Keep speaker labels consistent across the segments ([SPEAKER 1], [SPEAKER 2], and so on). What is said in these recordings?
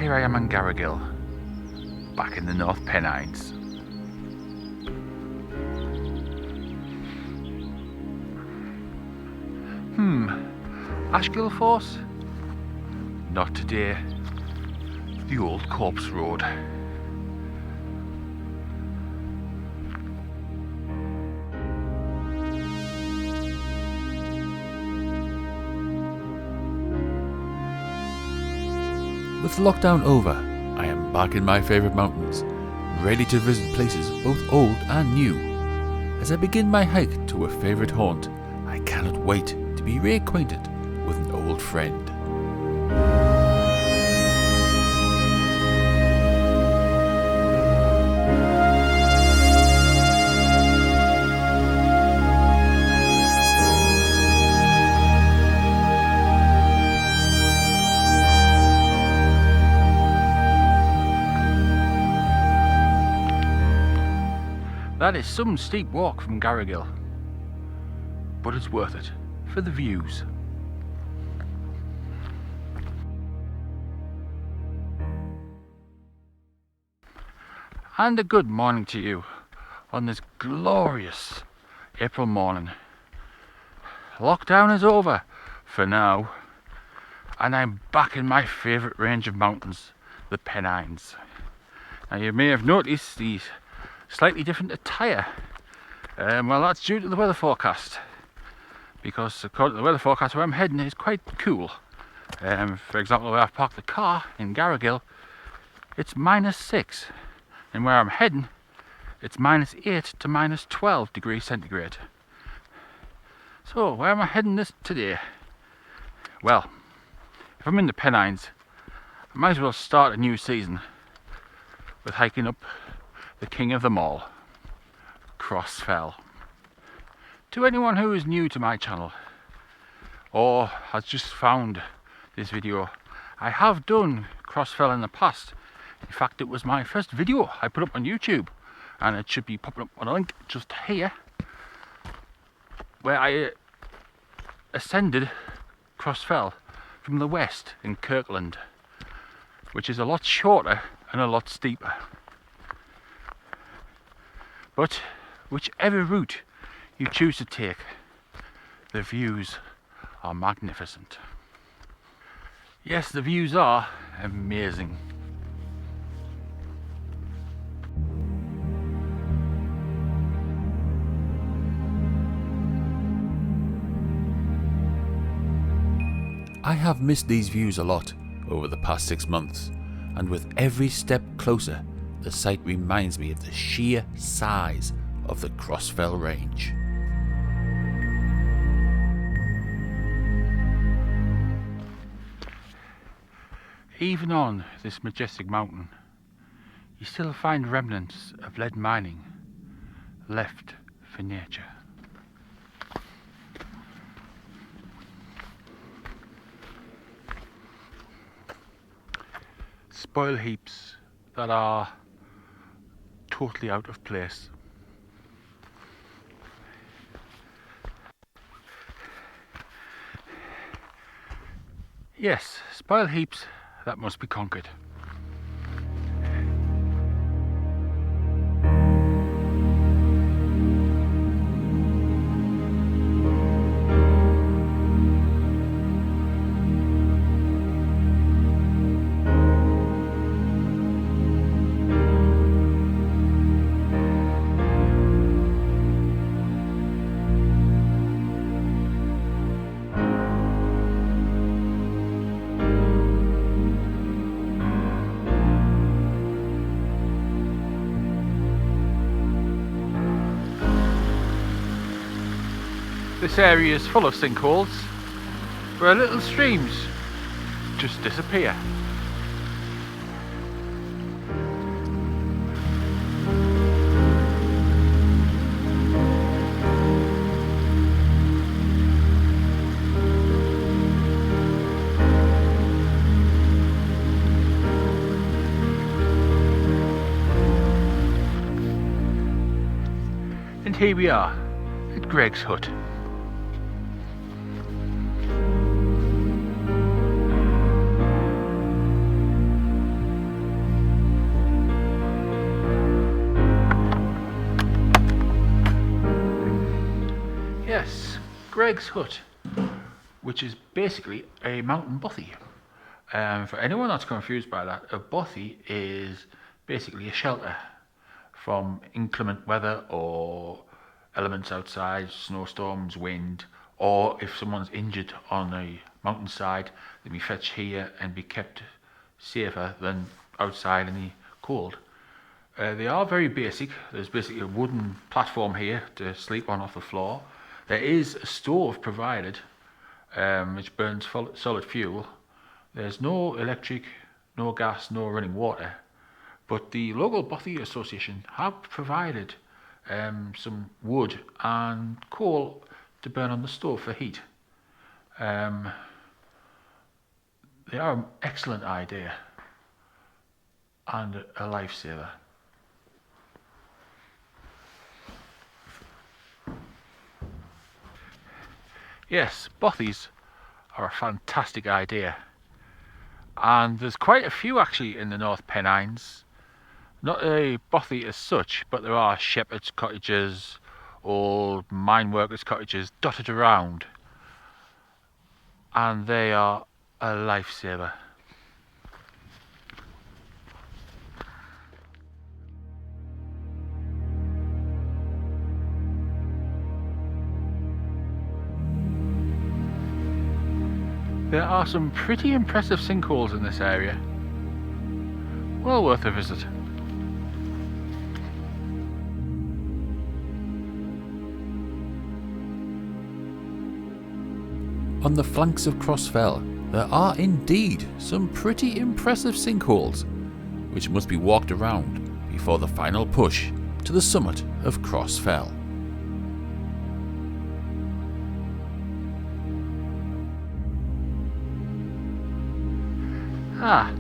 [SPEAKER 1] here I am in Garrigill, back in the North Pennines. Ashgill Force? Not today. The old corpse road.
[SPEAKER 2] With lockdown over, I am back in my favourite mountains, ready to visit places both old and new. As I begin my hike to a favourite haunt, I cannot wait to be reacquainted with an old friend.
[SPEAKER 1] That is some steep walk from Garrigill, but it's worth it for the views. And a good morning to you on this glorious April morning. Lockdown is over for now, and I'm back in my favourite range of mountains, the Pennines. Now you may have noticed these slightly different attire. Well, that's due to the weather forecast, because according to the weather forecast where I'm heading is quite cool. For example, where I've parked the car in Garrigill, it's -6, and where I'm heading it's -8 to -12 degrees centigrade. So where am I heading this today? Well, if I'm in the Pennines, I might as well start a new season with hiking up the king of them all, Crossfell. To anyone who is new to my channel or has just found this video, I have done Crossfell in the past. In fact, it was my first video I put up on YouTube, and it should be popping up on a link just here, where I ascended Crossfell from the west in Kirkland, which is a lot shorter and a lot steeper. But whichever route you choose to take, the views are magnificent. Yes, the views are amazing.
[SPEAKER 2] I have missed these views a lot over the past 6 months, and with every step closer, the sight reminds me of the sheer size of the Crossfell range.
[SPEAKER 1] Even on this majestic mountain, you still find remnants of lead mining left for nature. Spoil heaps that are totally out of place. Yes, spoil heaps that must be conquered. This area is full of sinkholes where little streams just disappear. And here we are at Greg's hut. Beck's hut, which is basically a mountain bothy. For anyone that's confused by that, a bothy is basically a shelter from inclement weather or elements outside, snowstorms, wind, or if someone's injured on a mountainside, they be fetched here and be kept safer than outside in the cold. They are very basic. There's basically a wooden platform here to sleep on off the floor. There is a stove provided, which burns solid fuel. There's no electric, no gas, no running water. But the local Bothy Association have provided some wood and coal to burn on the stove for heat. They are an excellent idea and a lifesaver. Yes, bothies are a fantastic idea, and there's quite a few actually in the North Pennines. Not a bothy as such, but there are shepherds' cottages, old mine workers' cottages dotted around, and they are a lifesaver. There are some pretty impressive sinkholes in this area. Well worth a visit.
[SPEAKER 2] On the flanks of Crossfell, there are indeed some pretty impressive sinkholes, which must be walked around before the final push to the summit of Crossfell.
[SPEAKER 1] Ah,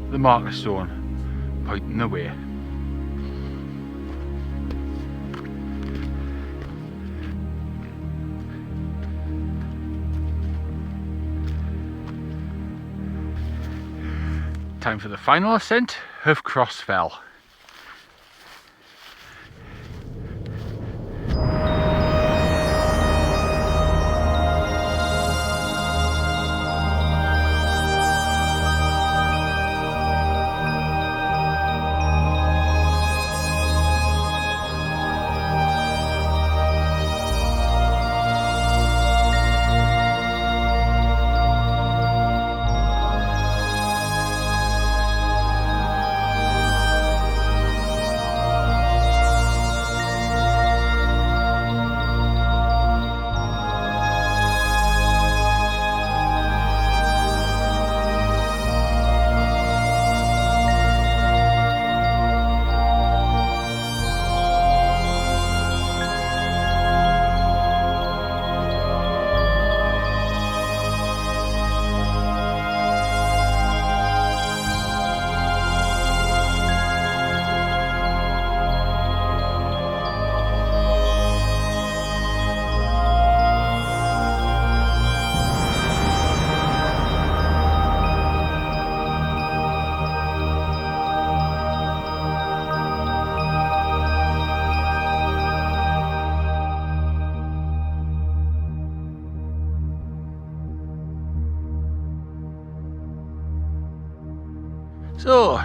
[SPEAKER 1] the marker stone, pointing the way. Time for the final ascent of Crossfell. So,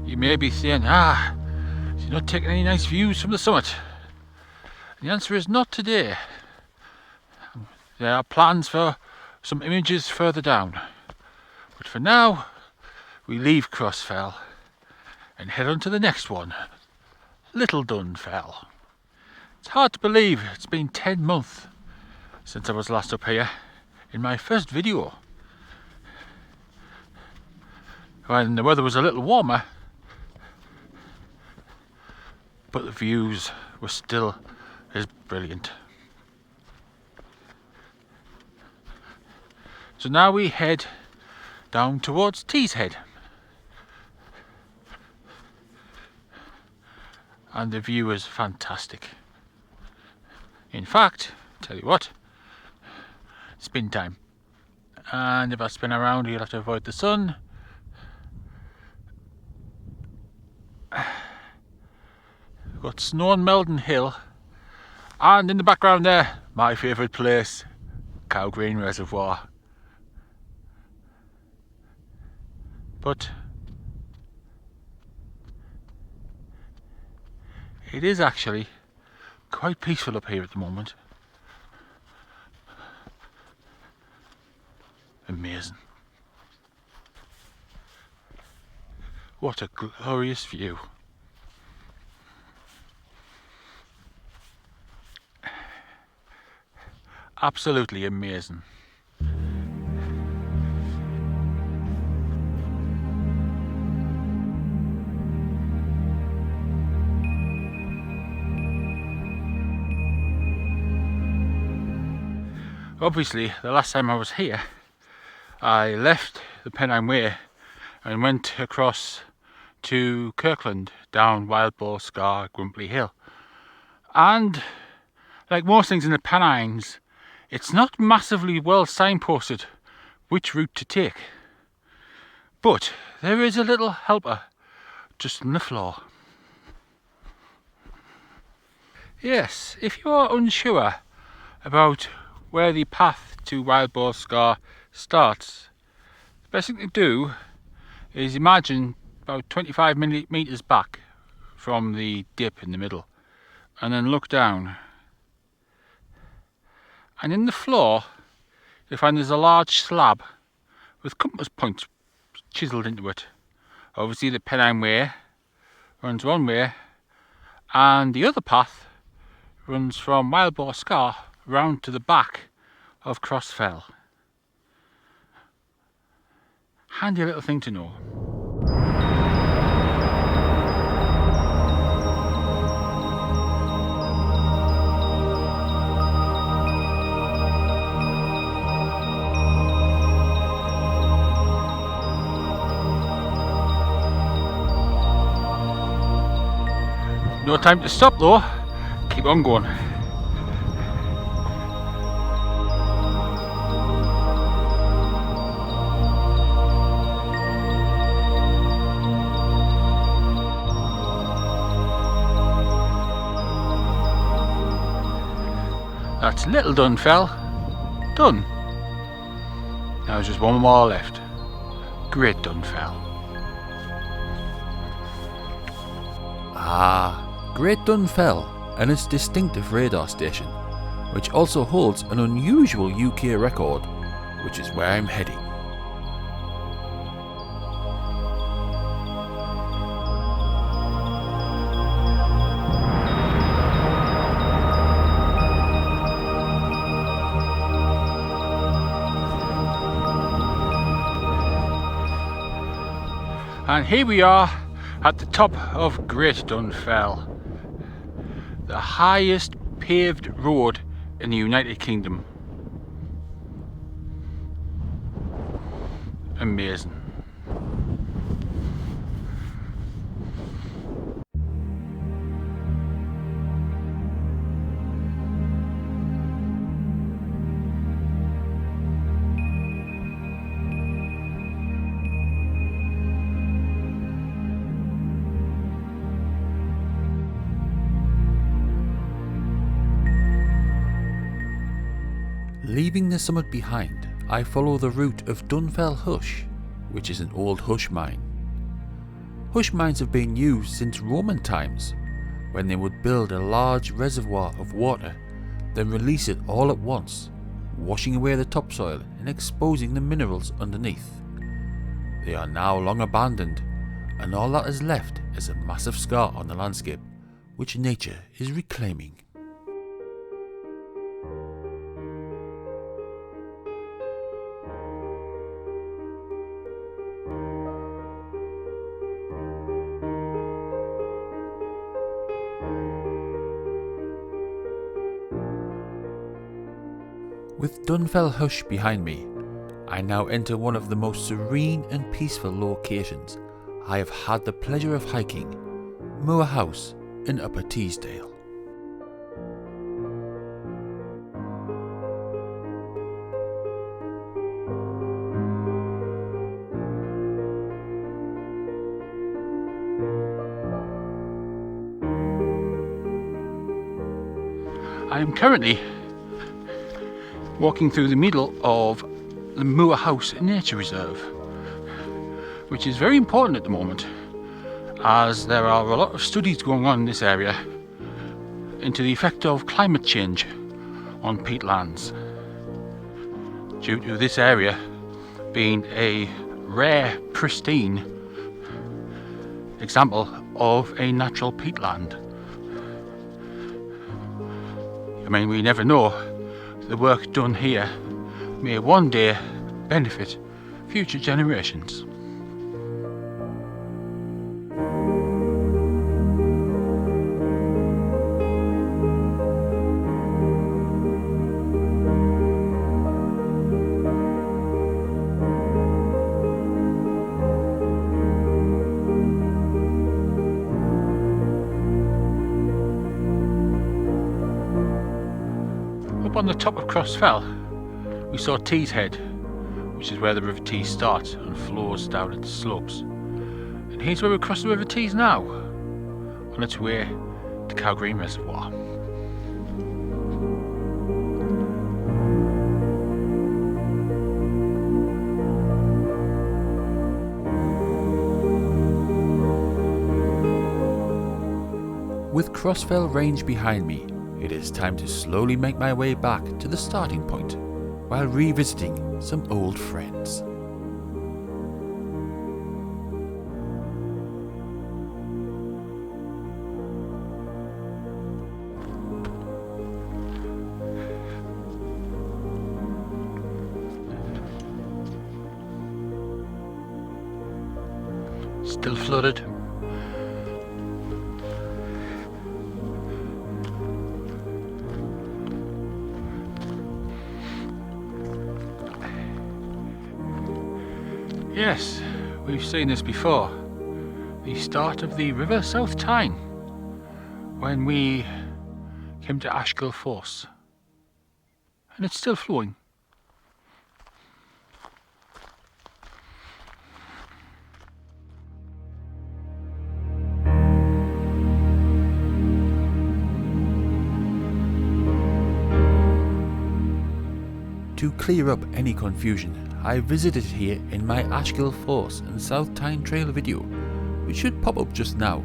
[SPEAKER 1] you may be saying, you're not taking any nice views from the summit. And the answer is not today. There are plans for some images further down. But for now, we leave Crossfell and head on to the next one, Little Dunfell. It's hard to believe it's been 10 months since I was last up here in my first video. When the weather was a little warmer, but the views were still as brilliant. So now we head down towards Teeshead, and the view is fantastic. In fact, tell you what, spin time, and if I spin around you'll have to avoid the sun. We've got Snow and Meldon Hill, and in the background there, My favourite place, Cowgrain Reservoir. But it is actually quite peaceful up here at the moment. Amazing. What a glorious view. Absolutely amazing. Obviously, the last time I was here, I left the Pennine Way and went across to Kirkland down Wild Boar Scar Grumpley Hill. And like most things in the Pennines, it's not massively well signposted which route to take. But there is a little helper just on the floor. Yes, if you are unsure about where the path to Wild Boar Scar starts, the best thing to do is imagine about 25 metres back from the dip in the middle, and then look down, and in the floor you'll find there's a large slab with compass points chiselled into it. Obviously the Pennine Way runs one way, and the other path runs from Wild Boar Scar round to the back of Crossfell. Handy little thing to know. No time to stop though, keep on going. That's Little Dunfell done. Now there's just one more left. Great Dunfell.
[SPEAKER 2] Great Dunfell and its distinctive radar station, which also holds an unusual UK record, which is where I'm heading.
[SPEAKER 1] And here we are at the top of Great Dunfell, the highest paved road in the United Kingdom. Amazing.
[SPEAKER 2] Leaving the summit behind, I follow the route of Dunfell Hush, which is an old hush mine. Hush mines have been used since Roman times, when they would build a large reservoir of water, then release it all at once, washing away the topsoil and exposing the minerals underneath. They are now long abandoned, and all that is left is a massive scar on the landscape, which nature is reclaiming. With Dunfell Hush behind me, I now enter one of the most serene and peaceful locations I have had the pleasure of hiking, Moor House in Upper Teesdale.
[SPEAKER 1] I am currently walking through the middle of the Moor House Nature Reserve, which is very important at the moment, as there are a lot of studies going on in this area into the effect of climate change on peatlands, due to this area being a rare, pristine example of a natural peatland. I mean, we never know, the work done here may one day benefit future generations. Up on the top of Crossfell, we saw Tees Head, which is where the River Tees starts and flows down its slopes. And here's where we cross the River Tees now, on its way to Cowgreen Reservoir.
[SPEAKER 2] With Crossfell Range behind me, it is time to slowly make my way back to the starting point, while revisiting some old friends.
[SPEAKER 1] Still flooded. Yes, we've seen this before. The start of the River South Tyne, when we came to Ashgill Force. And it's still flowing.
[SPEAKER 2] To clear up any confusion, I visited here in my Ashgill Force and South Tyne Trail video, which should pop up just now,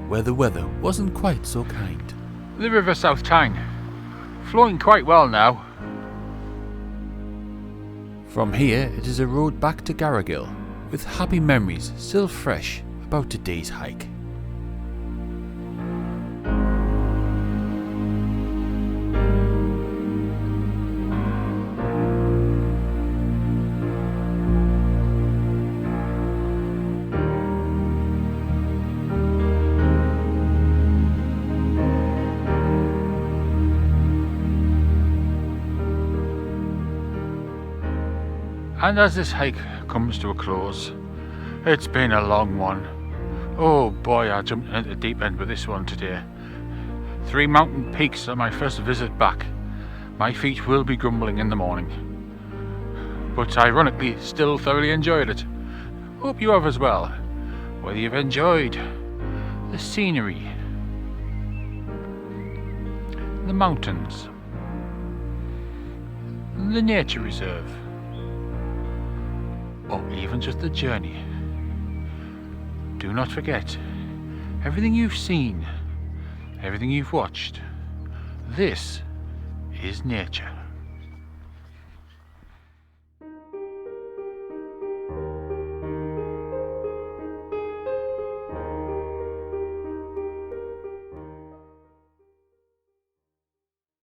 [SPEAKER 2] where the weather wasn't quite so kind.
[SPEAKER 1] The River South Tyne, flowing quite well now.
[SPEAKER 2] From here it is a road back to Garrigill, with happy memories still fresh about today's hike.
[SPEAKER 1] And as this hike comes to a close, it's been a long one. Oh boy, I jumped into the deep end with this one today. 3 mountain peaks on my first visit back. My feet will be grumbling in the morning, but ironically still thoroughly enjoyed it. Hope you have as well, whether you've enjoyed the scenery, the mountains, the nature reserve, or even just the journey. Do not forget, everything you've seen, everything you've watched, this is nature.